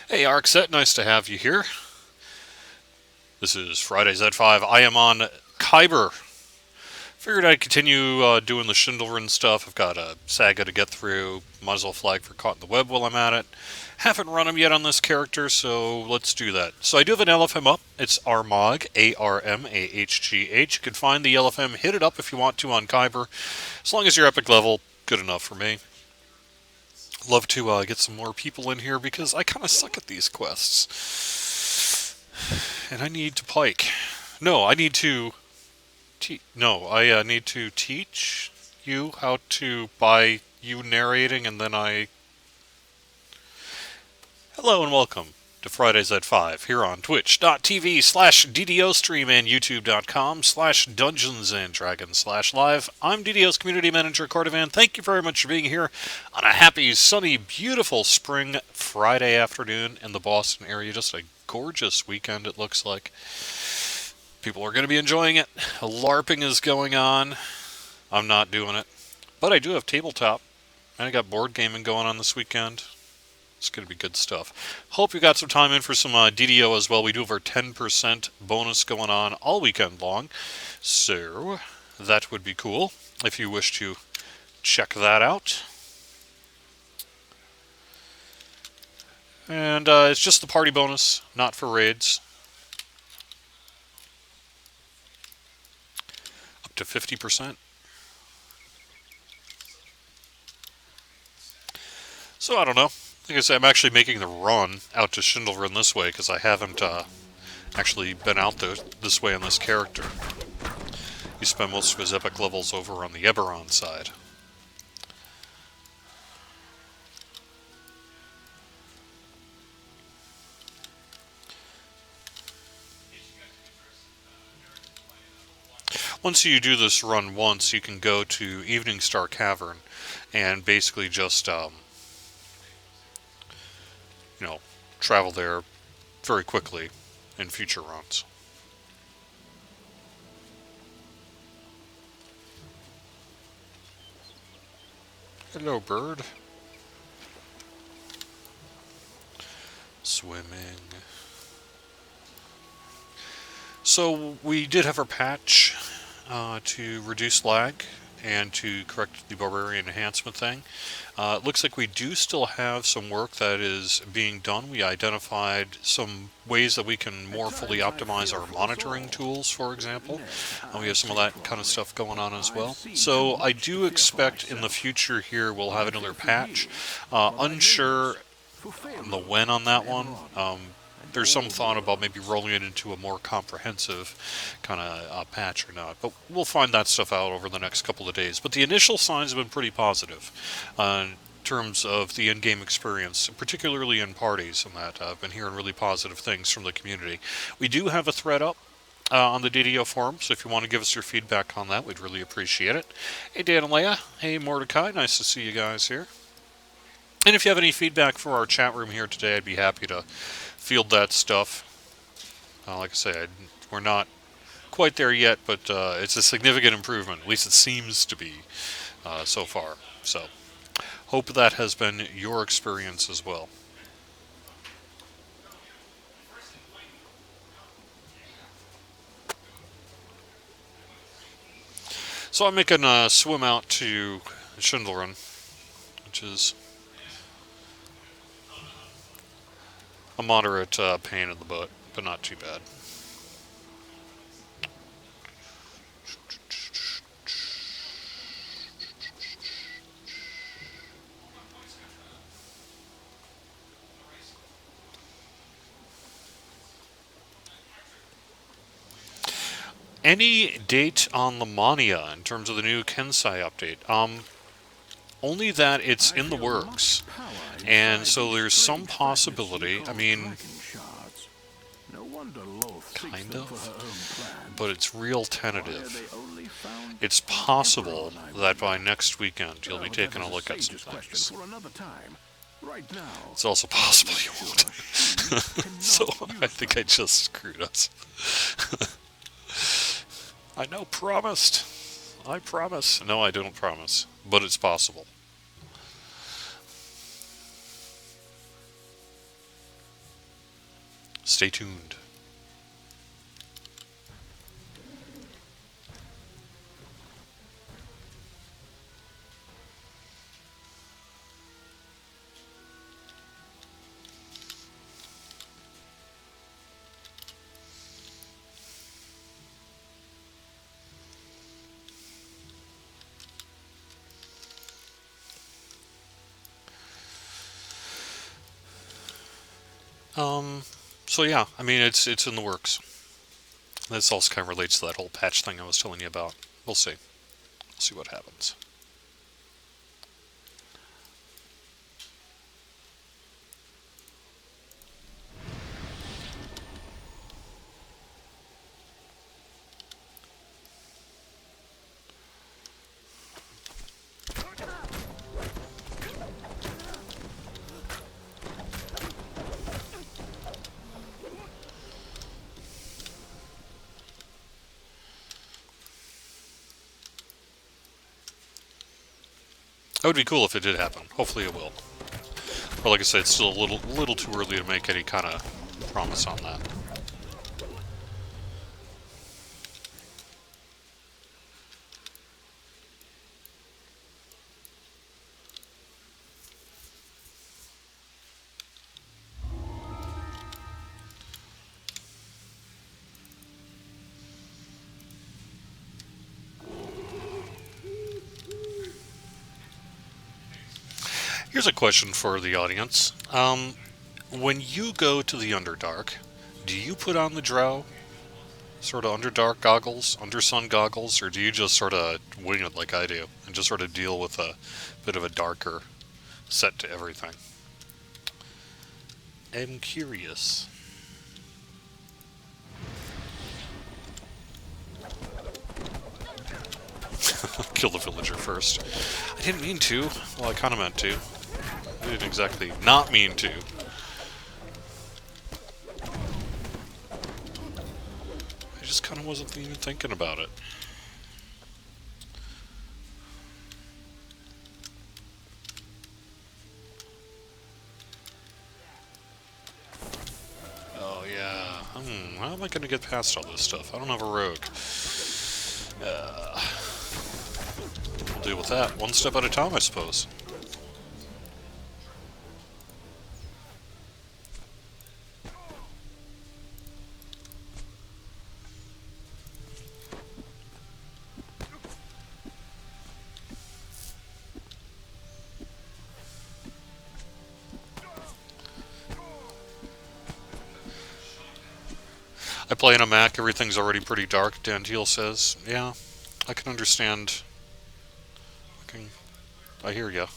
Hey, Arcset, nice to have you here. This is Fridays at 5. I am on Kyber. Figured I'd continue doing the Schindlerin stuff. I've got a saga to get through. Might as well flag for Caught in the Web while I'm at it. Haven't run him yet on this character, so let's do that. So I do have an LFM up. It's Armagh, Armahgh. You can find the LFM, hit it up if you want to on Kyber. As long as you're epic level, good enough for me. Love to get some more people in here because I kind of suck at these quests. And I need to pike. No, I need to. I need to teach you how to by you narrating, and then I. Hello and welcome to Fridays at 5 here on twitch.tv/DDO stream and youtube.com/Dungeons and Dragons/live. I'm DDO's community manager, Cordovan. Thank you very much for being here on a happy, sunny, beautiful spring Friday afternoon in the Boston area. Just a gorgeous weekend, it looks like. People are going to be enjoying it. LARPing is going on. I'm not doing it. But I do have tabletop. And I got board gaming going on this weekend. It's going to be good stuff. Hope you got some time in for some DDO as well. We do have our 10% bonus going on all weekend long. So that would be cool if you wish to check that out. And it's just the party bonus, not for raids. Up to 50%. So I don't know. Like I said, I'm actually making the run out to Schindlerin this way because I haven't actually been out this way on this character. He spent most of his epic levels over on the Eberron side. Once you do this run once, you can go to Evening Star Cavern and basically just travel there very quickly in future runs. Hello, bird. Swimming. So we did have our patch to reduce lag and to correct the Barbarian enhancement thing. It looks like we do still have some work that is being done. We identified some ways that we can more fully optimize our monitoring tools, for example. We have some of that kind of stuff going on as well. So I do expect in the future here we'll have another patch. Unsure on the when on that one. There's some thought about maybe rolling it into a more comprehensive kind of patch or not. But we'll find that stuff out over the next couple of days. But the initial signs have been pretty positive in terms of the in-game experience, particularly in parties, and that I've been hearing really positive things from the community. We do have a thread up on the DDO forum, so if you want to give us your feedback on that, we'd really appreciate it. Hey, Dan and Leia. Hey, Mordecai. Nice to see you guys here. And if you have any feedback for our chat room here today, I'd be happy to field that stuff. Like I say, we're not quite there yet, but it's a significant improvement. At least it seems to be so far. So, hope that has been your experience as well. So I'm making a swim out to Schindlerin, which is a moderate pain in the butt, but not too bad. Any date on the Mania in terms of the new Kensai update? Only that it's in the works. And so there's some possibility, I mean, kind of, but it's real tentative. It's possible that by next weekend you'll be taking a look at some things. It's also possible you won't. So I think I just screwed us. I know, promised. I promise. No, I don't promise, but it's possible. Stay tuned. So yeah, I mean, it's in the works. This also kind of relates to that whole patch thing I was telling you about. We'll see. We'll see what happens. That would be cool if it did happen. Hopefully it will. But like I said, it's still a little too early to make any kind of promise on that. Here's a question for the audience. When you go to the Underdark, do you put on the Drow sort of Underdark goggles, Undersun goggles, or do you just sort of wing it like I do and just sort of deal with a bit of a darker set to everything? I'm curious. Kill the villager first. I didn't mean to. Well, I kind of meant to. I didn't exactly not mean to. I just kind of wasn't even thinking about it. Oh yeah. How am I going to get past all this stuff? I don't have a rogue. We'll deal with that one step at a time, I suppose. I play on a Mac, everything's already pretty dark, Dantiel says. Yeah, I can understand. I hear ya.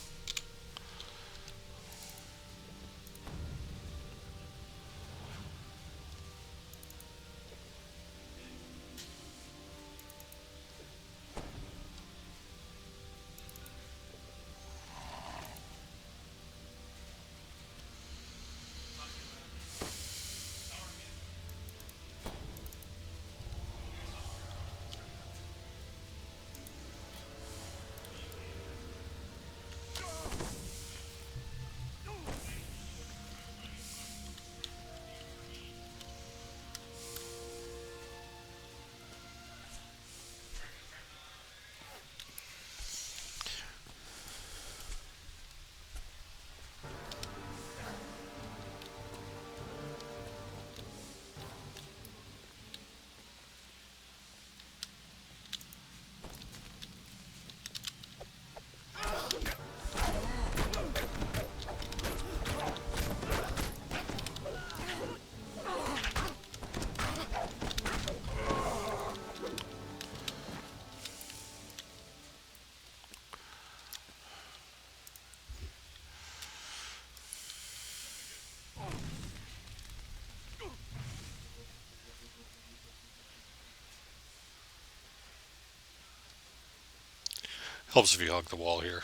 Helps if you hug the wall here.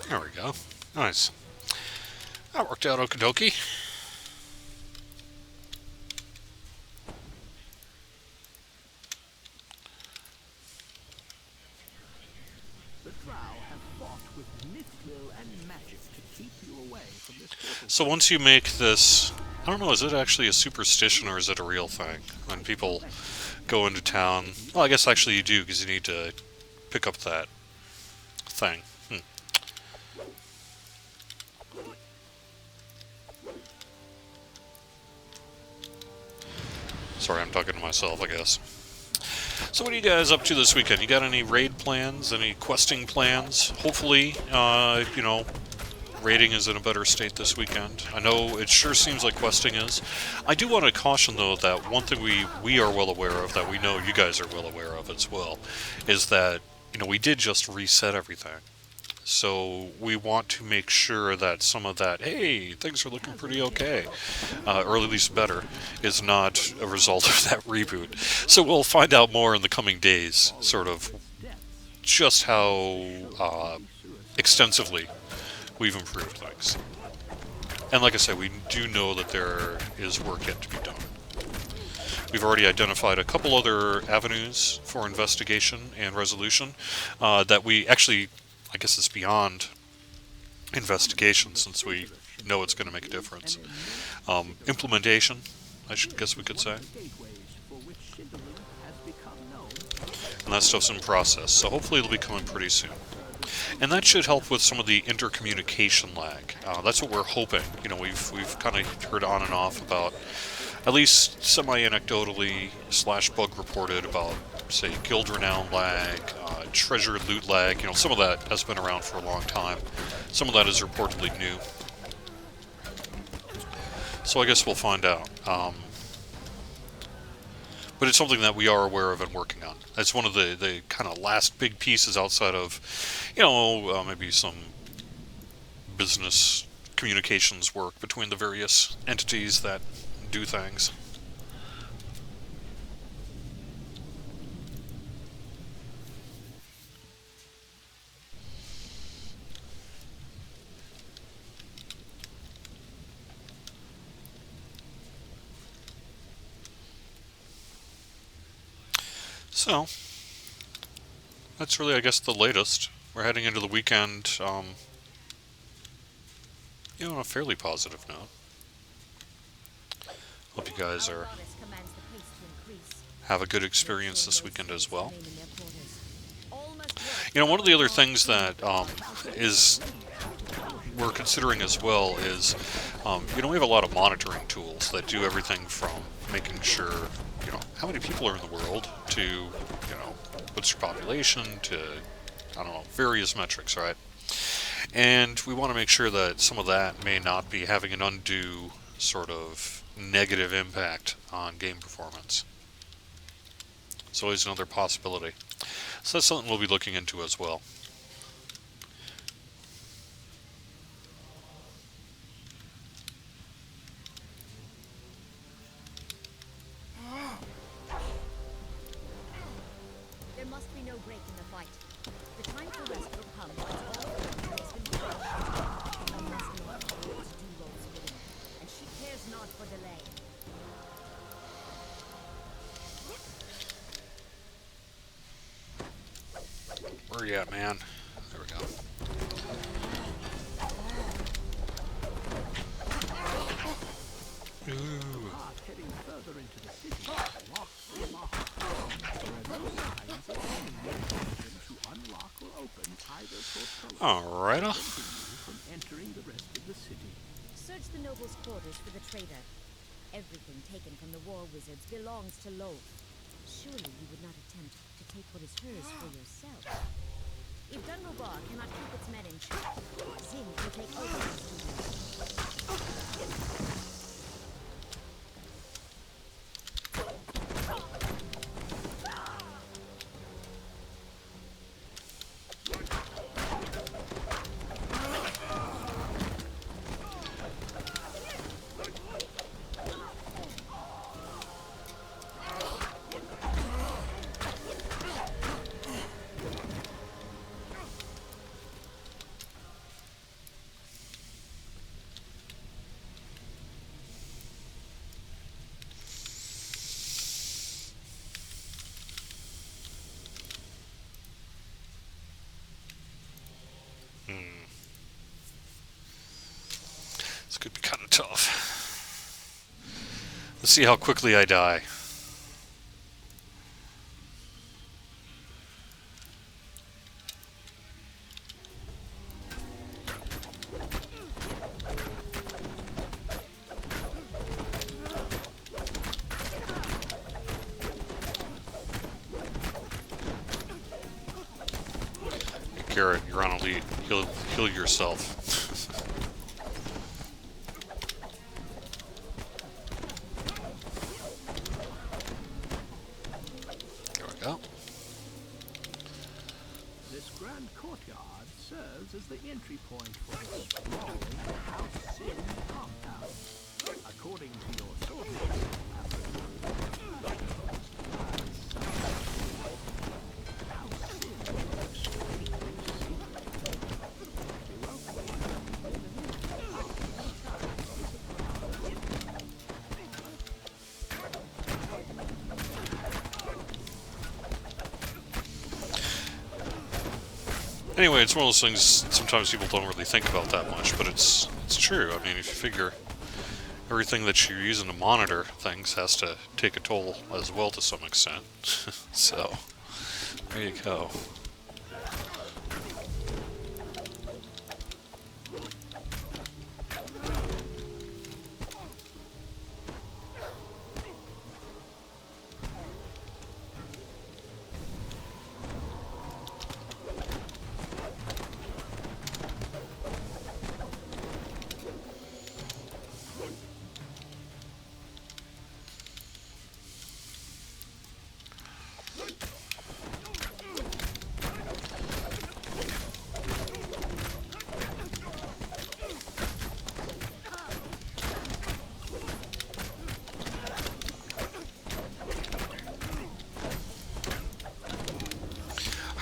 There we go. Nice. That worked out okie dokie. The Drow have fought with mithril and magic to keep you away from this portal. So once you make this, I don't know, is it actually a superstition or is it a real thing? When people go into town, well, I guess actually you do because you need to pick up that thing. Sorry, I'm talking to myself, I guess. So what are you guys up to this weekend? You got any raid plans? Any questing plans? Hopefully, raiding is in a better state this weekend. I know it sure seems like questing is. I do want to caution, though, that one thing we are well aware of, that we know you guys are well aware of as well, is that, we did just reset everything. So we want to make sure that some of that, hey, things are looking pretty okay, or at least better, is not a result of that reboot. So we'll find out more in the coming days, sort of, just how extensively we've improved things. And like I said, we do know that there is work yet to be done. We've already identified a couple other avenues for investigation and resolution that we actually, I guess it's beyond investigation since we know it's going to make a difference. Implementation, guess we could say. And that stuff's in process, so hopefully it'll be coming pretty soon. And that should help with some of the intercommunication lag. That's what we're hoping. We've kind of heard on and off about, at least semi-anecdotally / bug reported about, say, guild renown lag, treasure loot lag. Some of that has been around for a long time. Some of that is reportedly new. So I guess we'll find out. But it's something that we are aware of and working on. It's one of the kind of last big pieces outside of, maybe some business communications work between the various entities that do things. So, that's really, I guess, the latest. We're heading into the weekend, on a fairly positive note. Hope you guys have a good experience this weekend as well. One of the other things that is we're considering as well is, we have a lot of monitoring tools that do everything from making sure, how many people are in the world to, what's your population to, various metrics, right? And we want to make sure that some of that may not be having an undue sort of negative impact on game performance. It's always another possibility. So that's something we'll be looking into as well. There must be no break in the fight. The time for rest will come once all the country has been crushed. Unless Lord wills do Lord's bidding, and she cares not for delay. Where are you at, man? There we go. Ooh. Heading further into the city, walk through market. There are no signs of anyone to unlock or open either portal. Alrighta. From entering the rest of the city. Search the noble's quarters for the trader. Everything taken from the war wizards belongs to Loth. Surely you would not attempt to take what is hers for yourself. If Dunrobar cannot keep its men in check, Zin will take over this duty. This could be kind of tough. Let's see how quickly I die. Garrett, you're on a lead. Heal yourself. There we go. This grand courtyard serves as the entry point for exploring the House Sin compound. According to your sources, House Sin is extremely Anyway, it's one of those things sometimes people don't really think about that much, but it's true. I mean, if you figure everything that you're using to monitor things has to take a toll as well to some extent. So, there you go.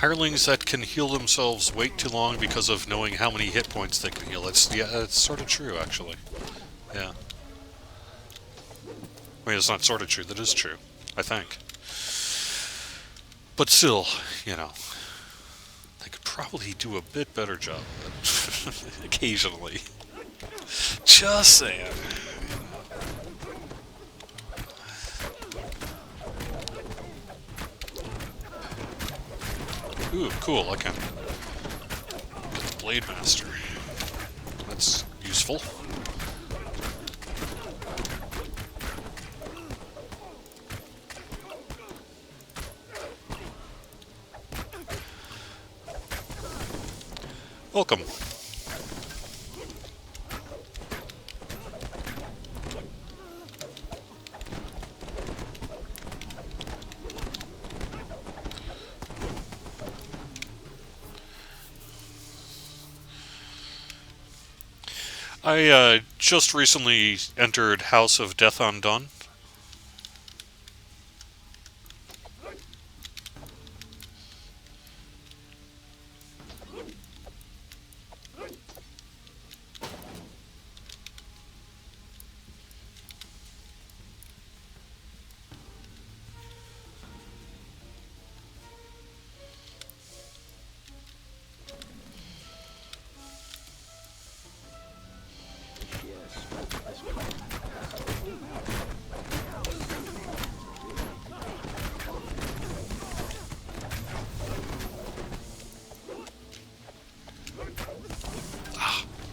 Hirelings that can heal themselves wait too long because of knowing how many hit points they can heal. It's sort of true, actually. Yeah. I mean, it's not sort of true. That is true, I think. But still, you know, they could probably do a bit better job of it. Occasionally. Just saying. Ooh, cool, I can get the Blade Master. That's useful. Welcome. I just recently entered House of Death Undone.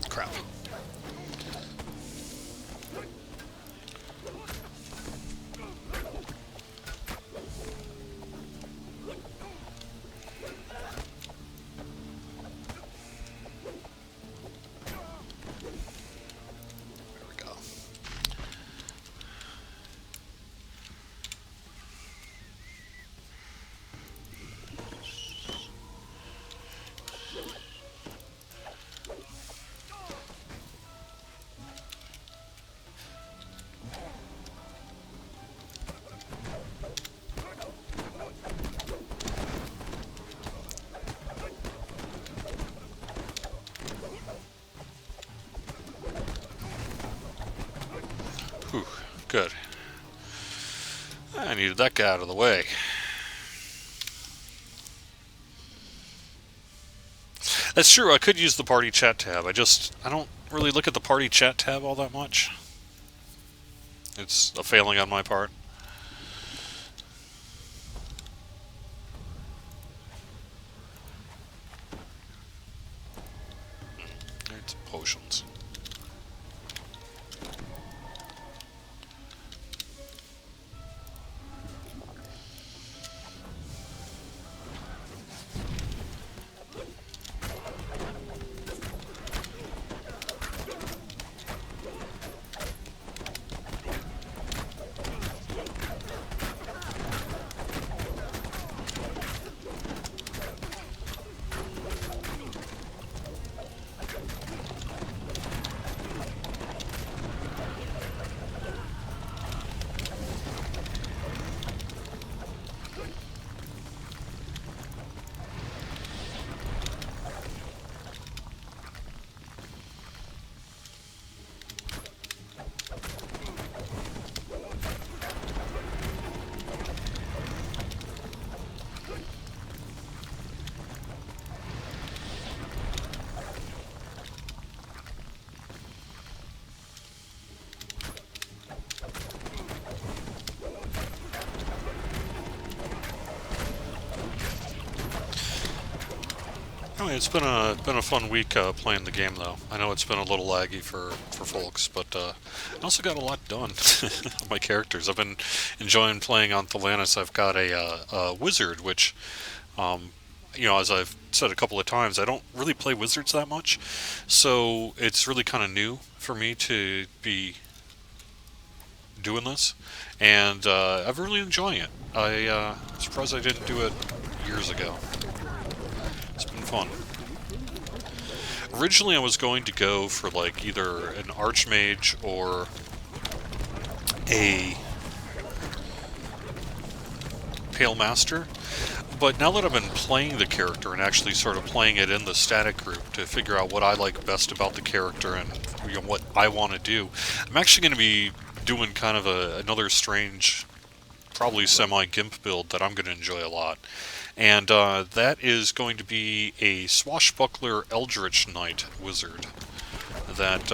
Crap. There we go. Whew, good. I needed that guy out of the way. That's true, I could use the party chat tab. I don't really look at the party chat tab all that much. It's a failing on my part. It's potions. Anyway, it's been a fun week playing the game, though. I know it's been a little laggy for folks, but I also got a lot done of my characters. I've been enjoying playing on Thelanis. I've got a wizard, which, as I've said a couple of times, I don't really play wizards that much, so it's really kind of new for me to be doing this, and I'm really enjoying it. I'm surprised I didn't do it years ago. It's been fun. Originally, I was going to go for like either an archmage or a pale master, but now that I've been playing the character and actually sort of playing it in the static group to figure out what I like best about the character and what I want to do, I'm actually going to be doing kind of another strange, probably semi-gimp build that I'm going to enjoy a lot. And that is going to be a swashbuckler Eldritch Knight wizard. That,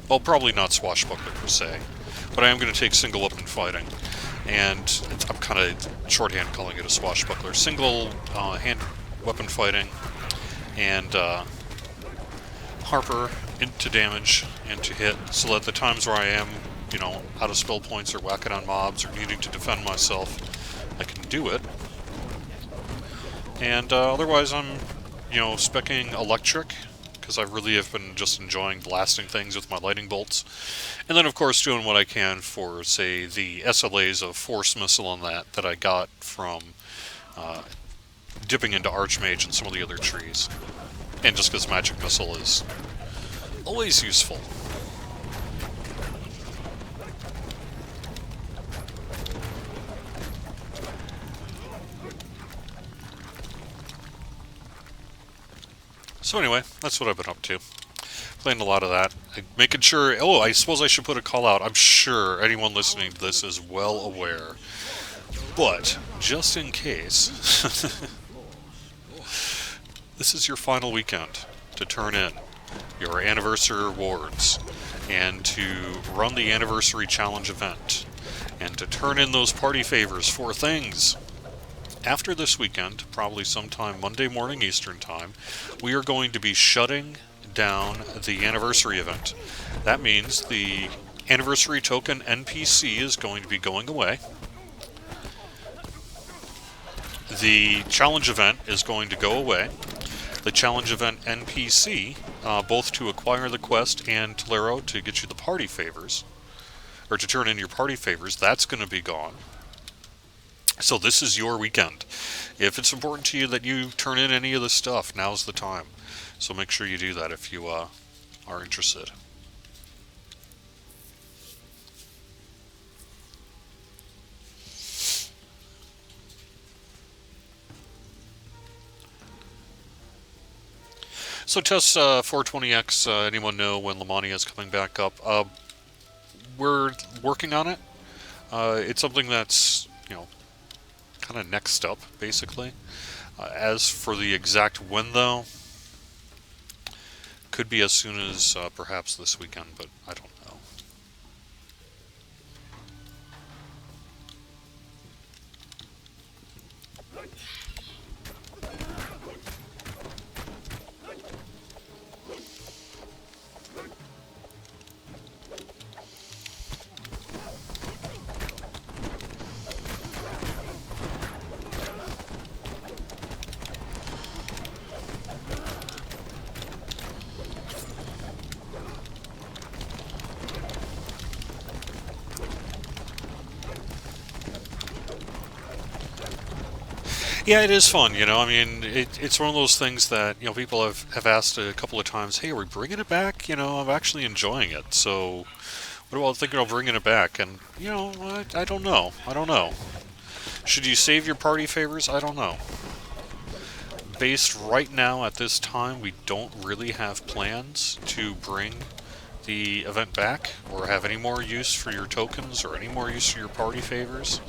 well, probably not swashbuckler per se, but I am going to take single weapon fighting. And I'm kind of shorthand calling it a swashbuckler. Single hand weapon fighting, and Harper into damage and to hit, so that the times where I am, out of spell points or whacking on mobs or needing to defend myself, I can do it. And otherwise I'm, specking electric, because I really have been just enjoying blasting things with my lightning bolts. And then, of course, doing what I can for, say, the SLAs of Force Missile and that I got from dipping into Archmage and some of the other trees. And just because Magic Missile is always useful. So anyway, that's what I've been up to. Playing a lot of that. Making sure... Oh, I suppose I should put a call out. I'm sure anyone listening to this is well aware. But, just in case... this is your final weekend to turn in your anniversary rewards and to run the anniversary challenge event and to turn in those party favors for things. After this weekend, probably sometime Monday morning Eastern Time, we are going to be shutting down the anniversary event. That means the anniversary token NPC is going to be going away. The challenge event is going to go away. The challenge event NPC, both to acquire the quest and Tolero to get you the party favors, or to turn in your party favors, that's going to be gone. So this is your weekend. If it's important to you that you turn in any of this stuff, now's the time. So make sure you do that if you are interested. So Test 420X, anyone know when Lamania is coming back up? We're working on it. It's something that's, kind of next up, basically. As for the exact when, though, could be as soon as perhaps this weekend, but I don't know. Yeah, it is fun, you know. I mean, it's one of those things that, people have asked a couple of times, hey, are we bringing it back? I'm actually enjoying it. So, what about thinking of bringing it back? And, I don't know. I don't know. Should you save your party favors? I don't know. Based right now at this time, we don't really have plans to bring the event back or have any more use for your tokens or any more use for your party favors.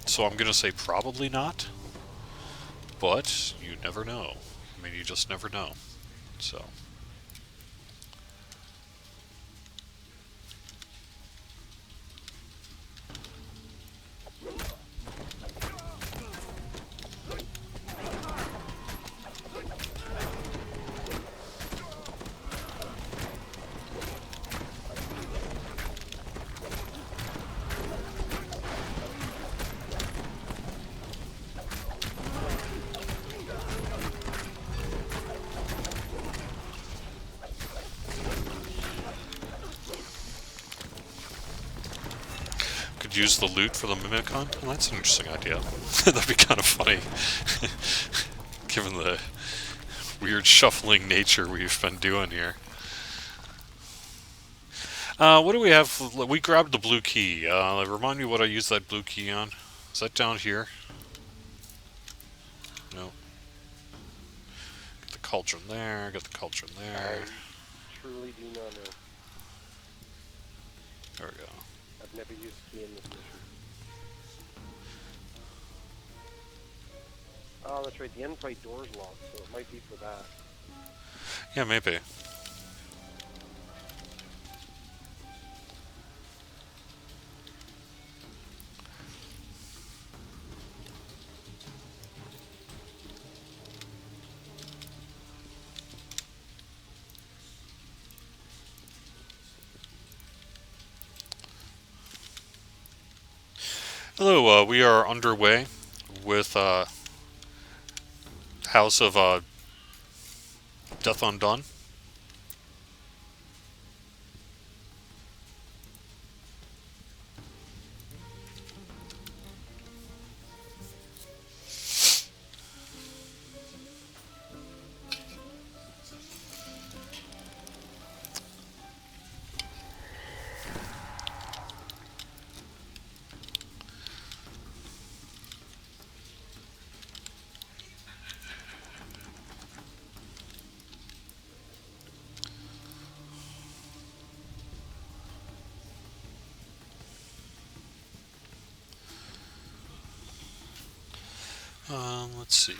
So I'm going to say probably not, but you never know. I mean, you just never know. So. Use the loot for the Mimicon? Well, that's an interesting idea. That'd be kind of funny. Given the weird shuffling nature we've been doing here. What do we have? We grabbed the blue key. Remind me what I used that blue key on. Is that down here? No. Get the cauldron there, get the cauldron there. I truly do not know. There we go. I've never used key in this mission. Oh, that's right. The end fight door's locked, so it might be for that. Yeah, maybe. Hello, we are underway with House of Death Undone. Let's see.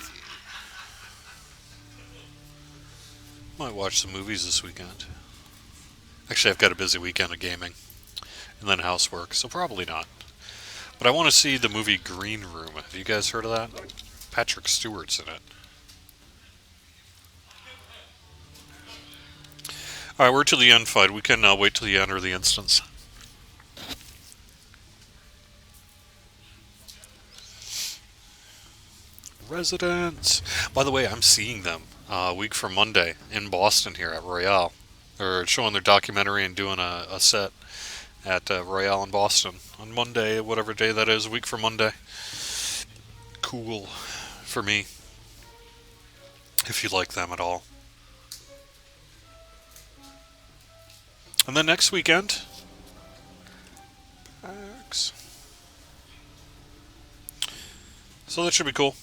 Might watch some movies this weekend. Actually, I've got a busy weekend of gaming. And then housework, so probably not. But I want to see the movie Green Room. Have you guys heard of that? Patrick Stewart's in it. Alright, we're to the end fight. We can wait till the end or the instance. Residents. By the way, I'm seeing them a week from Monday in Boston here at Royale. They're showing their documentary and doing a set at Royale in Boston on Monday, whatever day that is, a week from Monday. Cool for me, if you like them at all. And then next weekend, PAX. So that should be cool.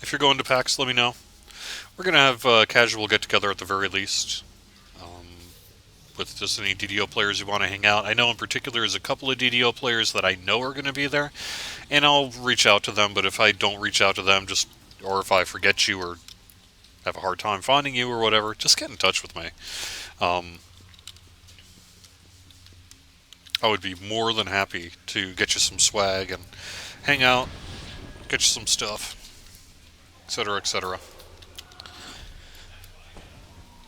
If you're going to PAX, let me know. We're going to have a casual get-together at the very least. With just any DDO players who want to hang out. I know in particular there's a couple of DDO players that I know are going to be there. And I'll reach out to them, but if I don't reach out to them, or if I forget you or have a hard time finding you or whatever, just get in touch with me. Um, I would be more than happy to get you some swag and hang out, get you some stuff, etc., etc.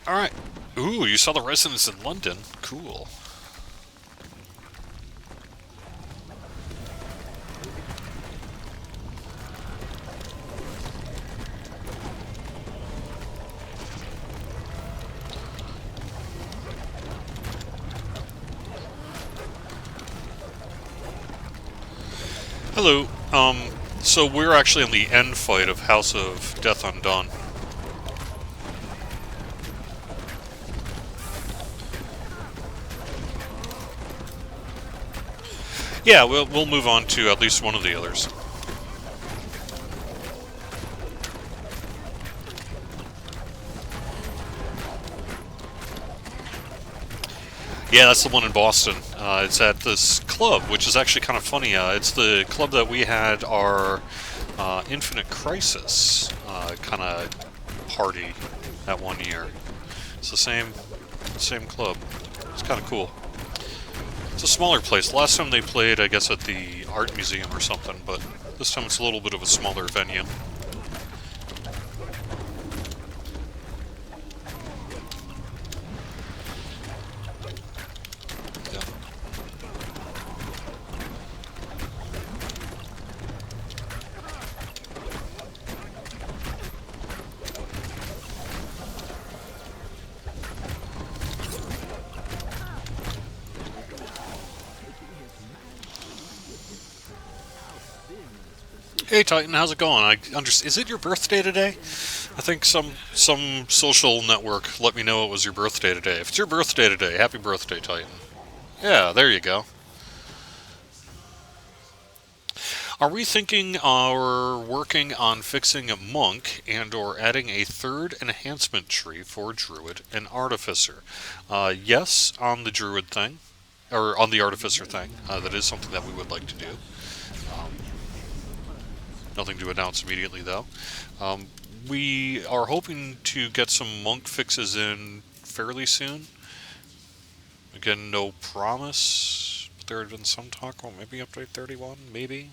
Alright. Ooh, you saw the residence in London. Cool. Hello. So we're actually in the end fight of House of Death Undone. Yeah, we'll move on to at least one of the others. Yeah, that's the one in Boston. It's at this club, which is actually kind of funny. It's the club that we had our Infinite Crisis kind of party that one year. It's the same club. It's kind of cool. It's a smaller place. Last time they played, I guess, at the art museum or something, but this time it's a little bit of a smaller venue. Yeah. Hey Titan, how's it going? Is it your birthday today? I think some social network let me know it was your birthday today. If it's your birthday today, happy birthday, Titan. Yeah, there you go. Are we thinking or working on fixing a monk and or adding a third enhancement tree for druid and artificer? Yes, on the druid thing, or on the artificer thing. That is something that we would like to do. Um, Nothing to announce immediately, though. We are hoping to get some monk fixes in fairly soon. Again, no promise, but there had been some talk. Well, maybe update 31, maybe.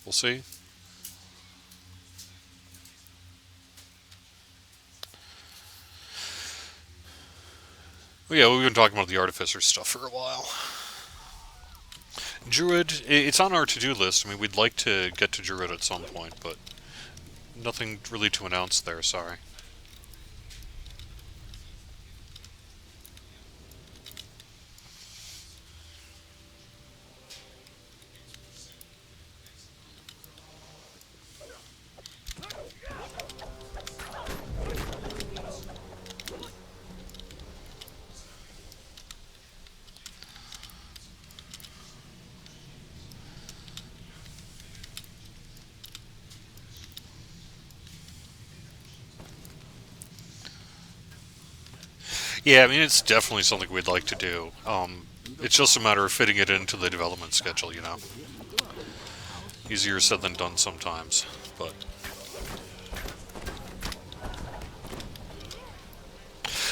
We'll see. Well, yeah, we've been talking about the artificer stuff for a while. Druid, it's on our to-do list. I mean, we'd like to get to Druid at some point, but nothing really to announce there, sorry. Yeah, I mean, it's definitely something we'd like to do. It's just a matter of fitting it into the development schedule, you know. Easier said than done sometimes, but...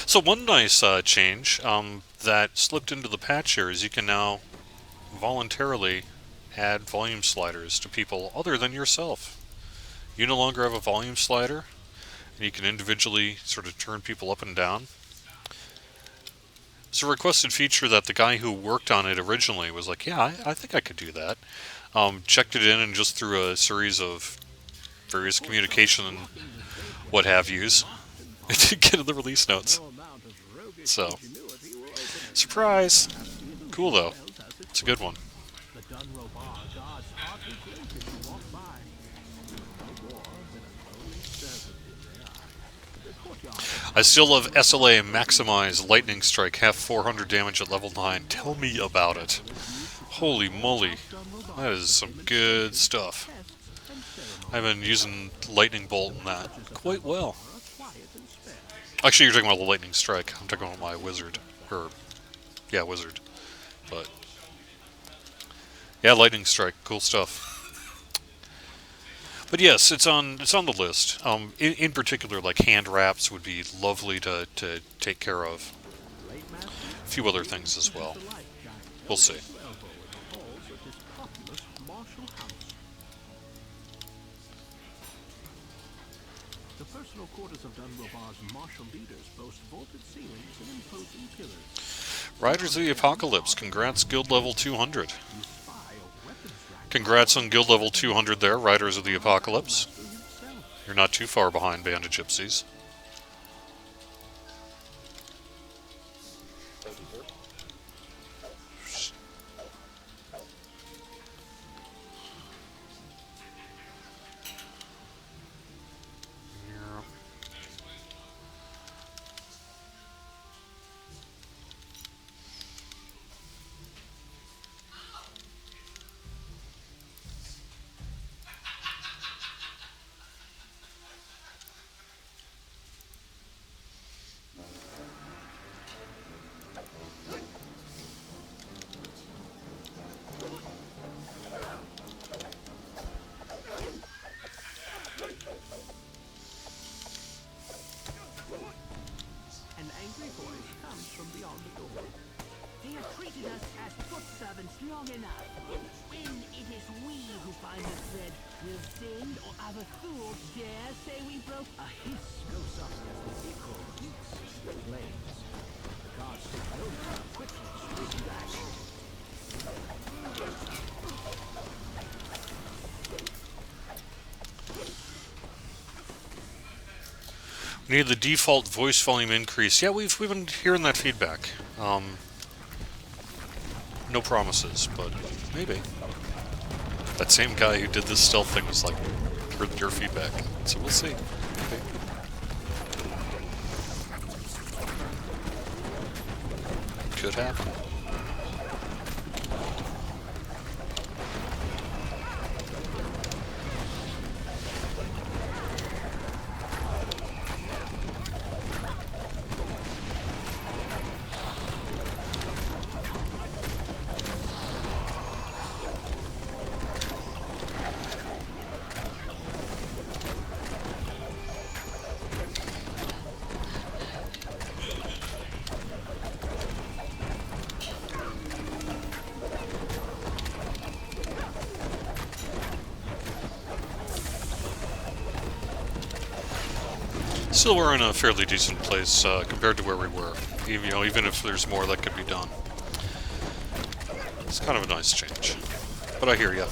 So one nice change that slipped into the patch here is you can now voluntarily add volume sliders to people other than yourself. You no longer have a volume slider, and you can individually sort of turn people up and down. It's a requested feature that the guy who worked on it originally was like, yeah, I think I could do that. Checked it in and just through a series of various communication and what have yous. It did get the release notes. So, surprise! Cool though. It's a good one. I still love SLA Maximize Lightning Strike, half 400 damage at level 9. Tell me about it. Holy moly. That is some good stuff. I've been using Lightning Bolt in that quite well. Actually, you're talking about the Lightning Strike. I'm talking about my Wizard. Yeah, Wizard. But, yeah, Lightning Strike. Cool stuff. But yes, it's on the list. In particular, like hand wraps would be lovely to take care of. Blade Masters, A few other things as use well. the light giant We'll see. to elbow in the halls of this populous martial house. The personal quarters of Dunrobar's martial leaders boast vaulted ceilings and imposing pillars. Riders of the Apocalypse, congrats, guild level 200. You spy a weapons rack Congrats on guild level 200 there, Riders of the Apocalypse. master himself. You're not too far behind Band of Gypsies. Thank you, sir. An angry voice comes from beyond the door. They have treated us as foot servants long enough. When it is we who find the thread, will Zend or other fools dare say we broke? A hiss goes up as the echo hits the flames. The guards take notice and quickly swing back. We need the default voice volume increase. Yeah, we've been hearing that feedback. No promises, but maybe. That same guy who did this stealth thing was like, heard your feedback. So we'll see. Maybe. Could happen. Still, we're in a fairly decent place compared to where we were. Even if there's more that could be done. It's kind of a nice change. But I hear ya.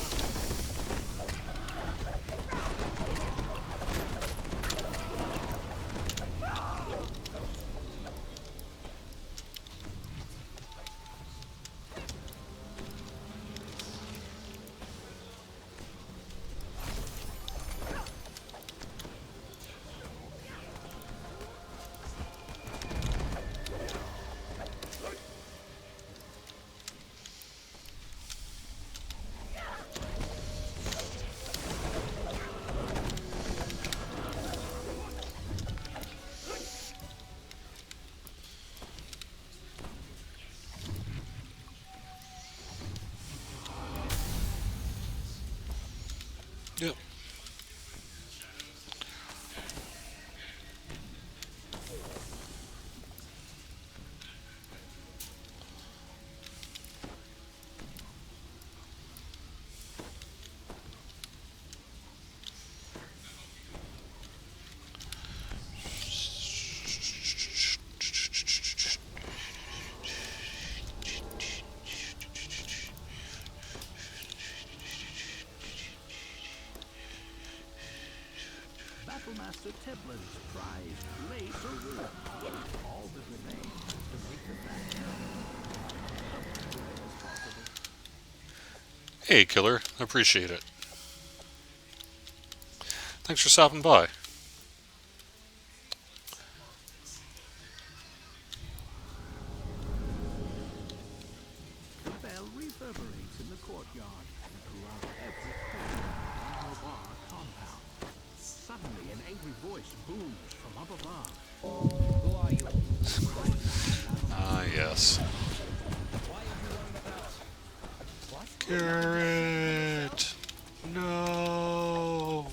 Yep. Battlemaster Teblin's prized blades are ruined. All that remains is to make the back as possible. Hey, Killer. I appreciate it. Thanks for stopping by. The bell reverberates in the courtyard and throughout every corner of the Dunrobar compound. Suddenly, an angry voice booms from up above. Who are you? Ah, yes. Garrett! No!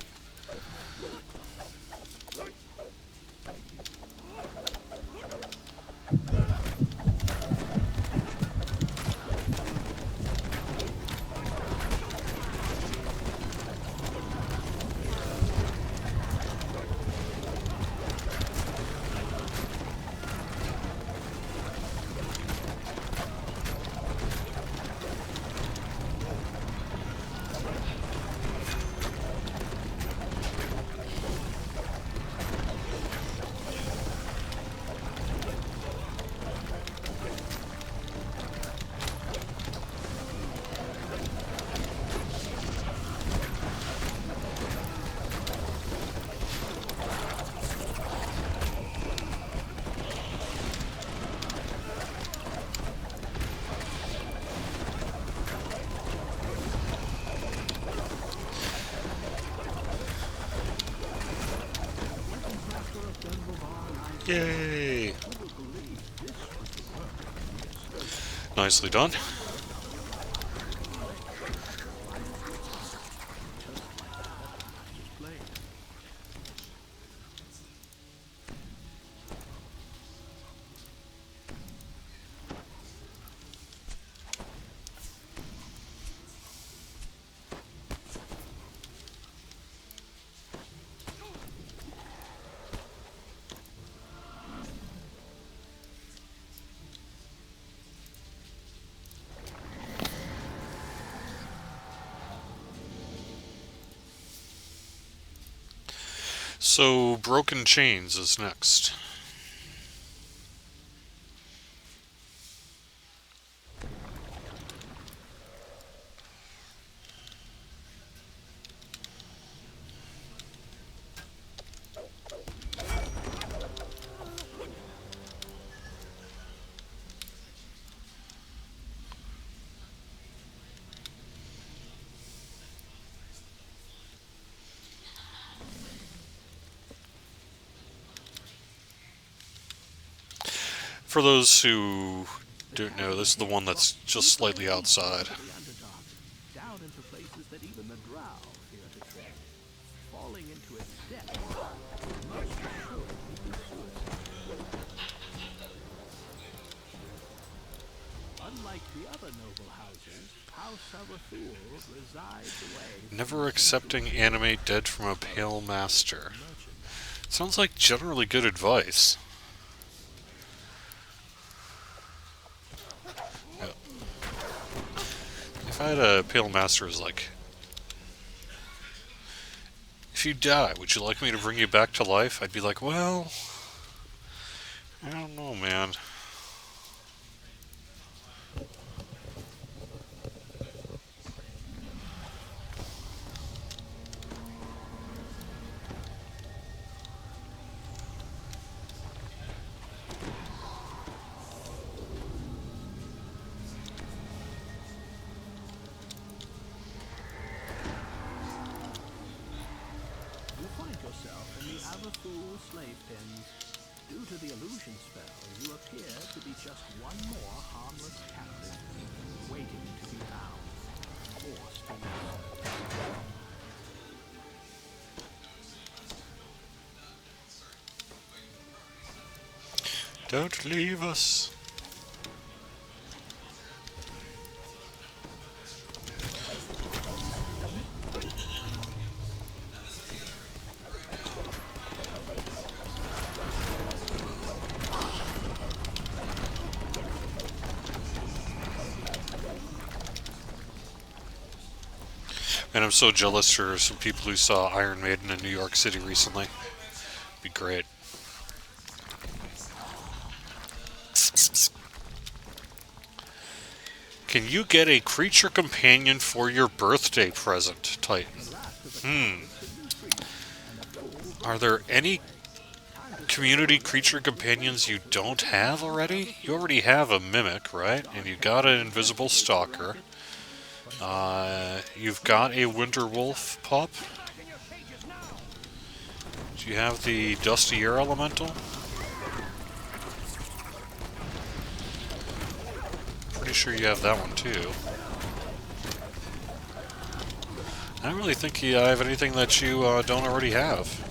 Yay! Nicely done. So, Broken Chains is next. For those who don't know, this is the one that's just slightly outside. The underdog, down into places that even the Drow fear to tread. Falling into its depths must surely be suicide. Unlike the other noble houses, House Arathul resides away. Never accepting animate dead from a pale master. Sounds like generally good advice. Yep. If I had a pale master who's like, if you die, would you like me to bring you back to life? I'd be like, well, I don't know, man. You find yourself in the Arathul slave pens. Due to the illusion spell, you appear to be just one more harmless captive, waiting to be bound, forced to listen. Don't leave us. And I'm so jealous for some people who saw Iron Maiden in New York City recently. Be great. Can you get a creature companion for your birthday present, Titan? Are there any community creature companions you don't have already? You already have a mimic, right? And you got an invisible stalker. You've got a winter wolf pup. Do you have the dusty air elemental? Pretty sure you have that one too. I don't really think you have anything that you don't already have.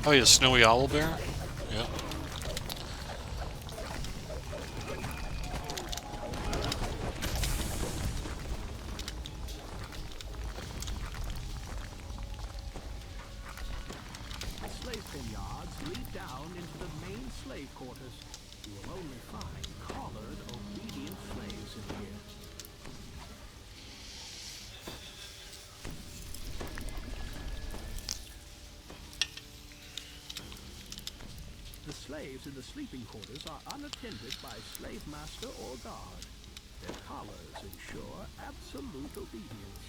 Oh yeah, Snowy Owlbear? Yeah. The slave pen yards lead down into the main slave quarters. You will only find collared, obedient slaves in here. The slaves in the sleeping quarters are unattended by slave master or guard. Their collars ensure absolute obedience.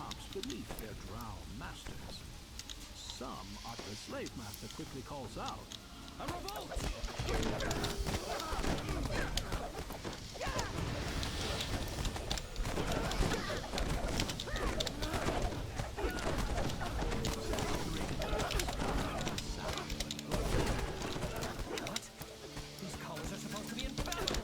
sharps beneath their drow masters. Some art the slave master quickly calls out. A revolt! These collars are supposed to be in battle.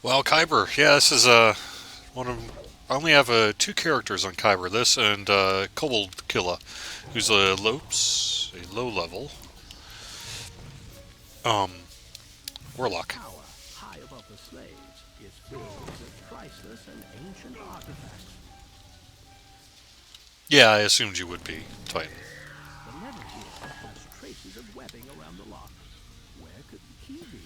Well, Kyber, yeah, this is one of. I only have two characters on Kyber. This and Kobold Killa, who's a Lopes, a low level um, warlock. Tower, high above the slaves, is filled with priceless and ancient artifacts. Yeah, I assumed you would be Titan. The lever here has traces of webbing around the lock. Where could the key be?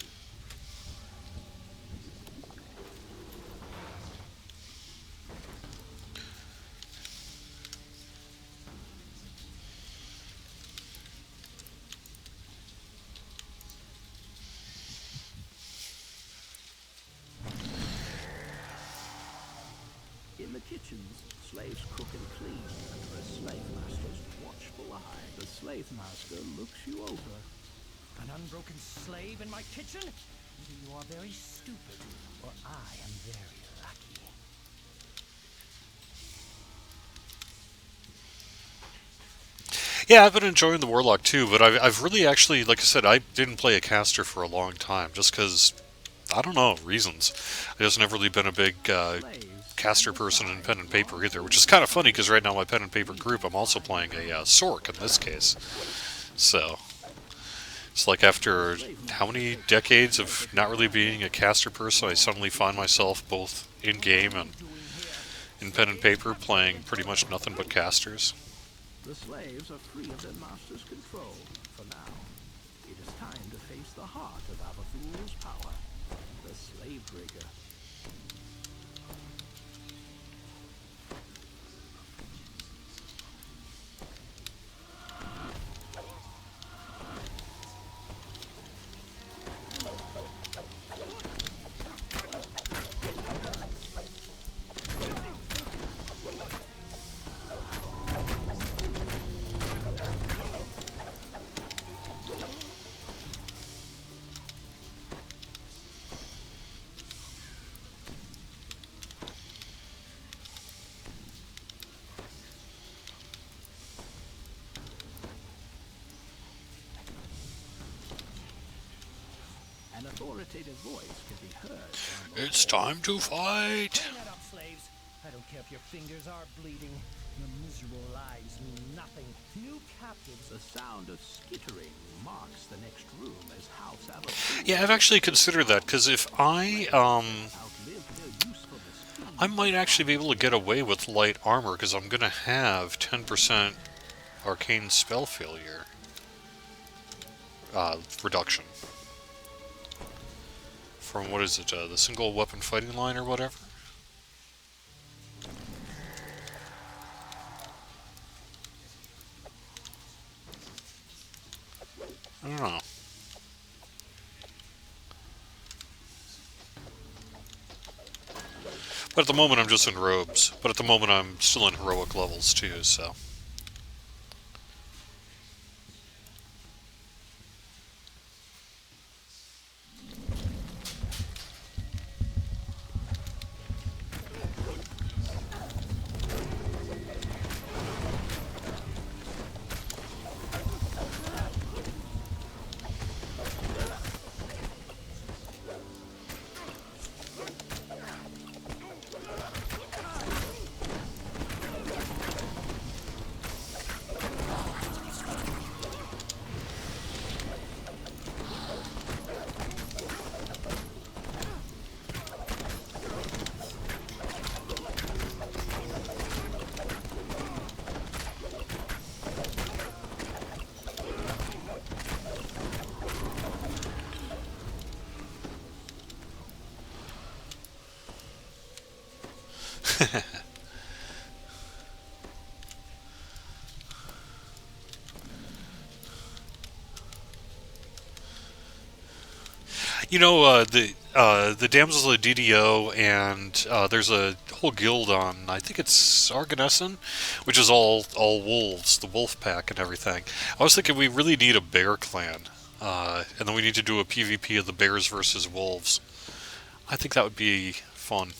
In the kitchens, slaves cook and clean under a slave master's watchful eye. The slave master looks you over. An unbroken slave in my kitchen? Either you are very stupid, or I am very lucky. Yeah, I've been enjoying the warlock too, but I've really actually, like I said, I didn't play a caster for a long time, just because I don't know reasons. I just never really been a big caster person in pen and paper either, which is kind of funny because right now my pen and paper group I'm also playing a Sork in this case. So it's like after how many decades of not really being a caster person, I suddenly find myself both in game and in pen and paper playing pretty much nothing but casters. The slaves are free of their master's control for now. It is time to face the heart of Abathul's power, the slave breaker. An authoritative voice can be heard down the It's hall. time to fight! Turn that up, slaves. I don't care if your fingers are bleeding. Your miserable lives mean nothing. New captives. The sound of skittering marks the next room as House Abathul Yeah, I've actually considered that because if I outlived their usefulness. I might actually be able to get away with light armor because I'm gonna have 10% arcane spell failure reduction from what is it, the single weapon fighting line or whatever. I don't know. But at the moment I'm just in robes. But at the moment I'm still in heroic levels too, so. You know, the Damsels of DDO, and there's a whole guild on, I think it's Arganessen, which is all wolves, the wolf pack and everything. I was thinking we really need a bear clan, and then we need to do a PvP of the bears versus wolves. I think that would be fun.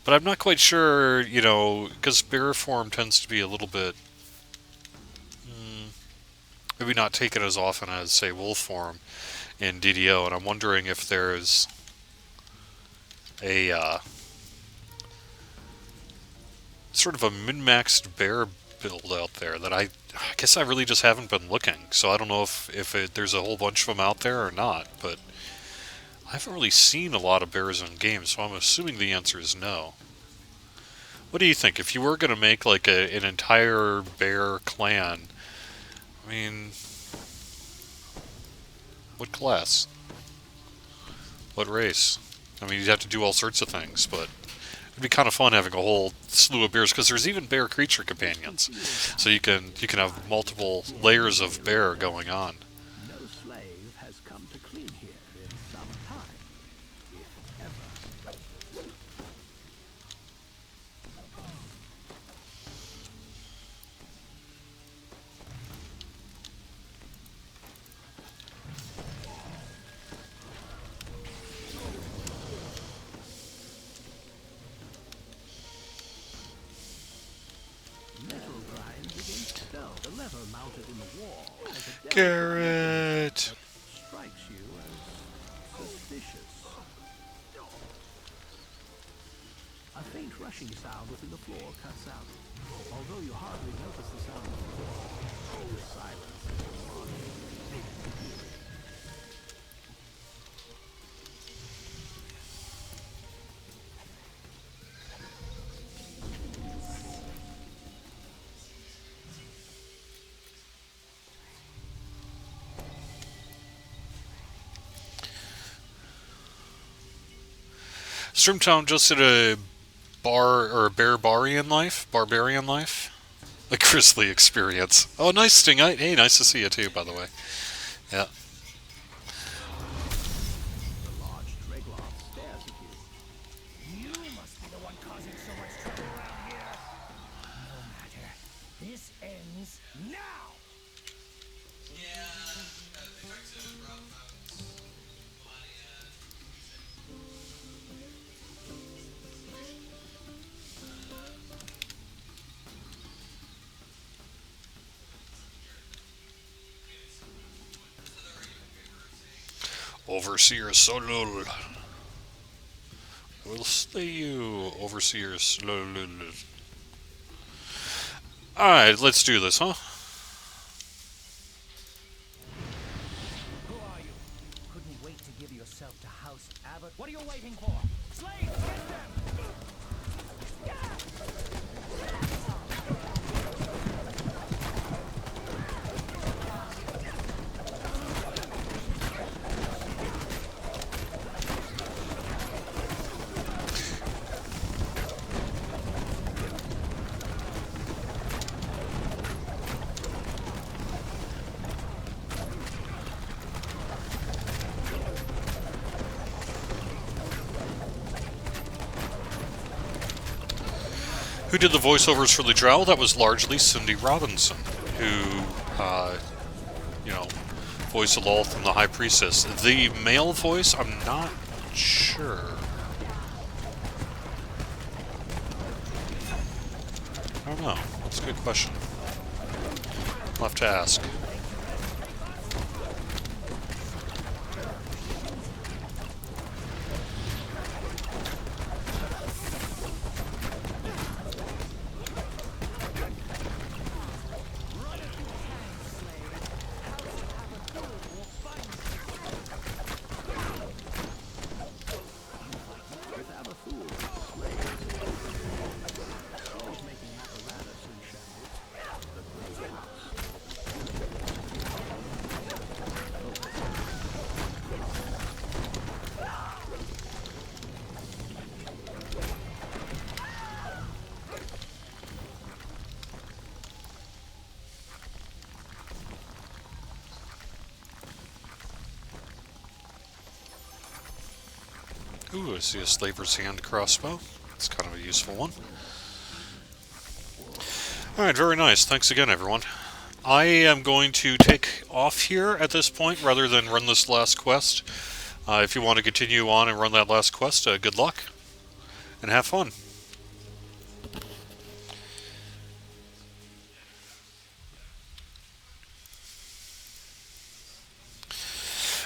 But I'm not quite sure, you know, because bear form tends to be a little bit, maybe not taken as often as, say, wolf form in DDO, and I'm wondering if there's a sort of a min-maxed bear build out there that I guess I really just haven't been looking. So I don't know if there's a whole bunch of them out there or not, but I haven't really seen a lot of bears in games, so I'm assuming the answer is no. What do you think? If you were going to make like an entire bear clan, I mean, what class? What race? I mean, you'd have to do all sorts of things, but it'd be kind of fun having a whole slew of bears, because there's even bear creature companions, so you can have multiple layers of bear going on. No slave has come to clean here in some time, if ever. Metal grinds against stone. The lever mounted in the wall has a delicate Garrett! strikes you as suspicious. A faint rushing sound within the floor cuts out. Although you hardly notice the sound before, the silence is alarming. Strimtown just did a barbarian life, a grisly experience. Oh, nice Stingite. Hey, nice to see you too, by the way. Yeah. The large Dragloff stares at you. You must be the one causing so much trouble around here. No matter. This ends now. Overseer Solul. We'll slay you, Overseer Solul. Alright, let's do this, huh? Who are you? Couldn't wait to give yourself to House Abbott. What are you waiting for? Slaves, get them! Who did the voiceovers for the Drow? That was largely Cindy Robinson, who, you know, voiced Lolth and the High Priestess. The male voice, I'm not sure. I don't know. That's a good question. I'll have to ask. With Abathur, slaves, always making apparatus in shambles. The great house. Ooh, I see a slaver's hand crossbow. That's kind of a useful one. Alright, very nice. Thanks again, everyone. I am going to take off here at this point rather than run this last quest. If you want to continue on and run that last quest, good luck and have fun.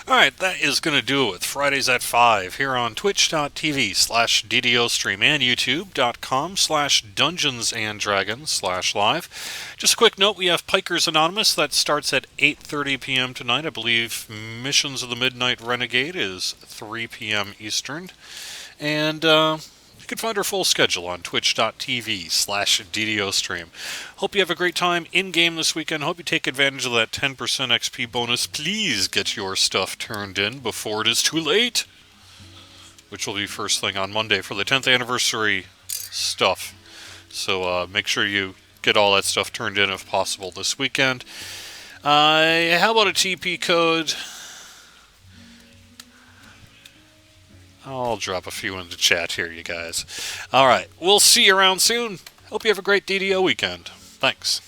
Alright, that is going to do it with Fridays at 5 here on twitch.tv/DDOstream and youtube.com/DungeonsandDragons/live. Just a quick note, we have Pikers Anonymous that starts at 8:30 p.m. tonight. I believe Missions of the Midnight Renegade is 3 p.m. Eastern. And you can find our full schedule on twitch.tv/DDOstream. Hope you have a great time in-game this weekend. Hope you take advantage of that 10% XP bonus. Please get your stuff turned in before it is too late, which will be first thing on Monday for the 10th anniversary stuff. So make sure you get all that stuff turned in if possible this weekend. How about a TP code? I'll drop a few in the chat here, you guys. Alright, we'll see you around soon. Hope you have a great DDO weekend. Thanks.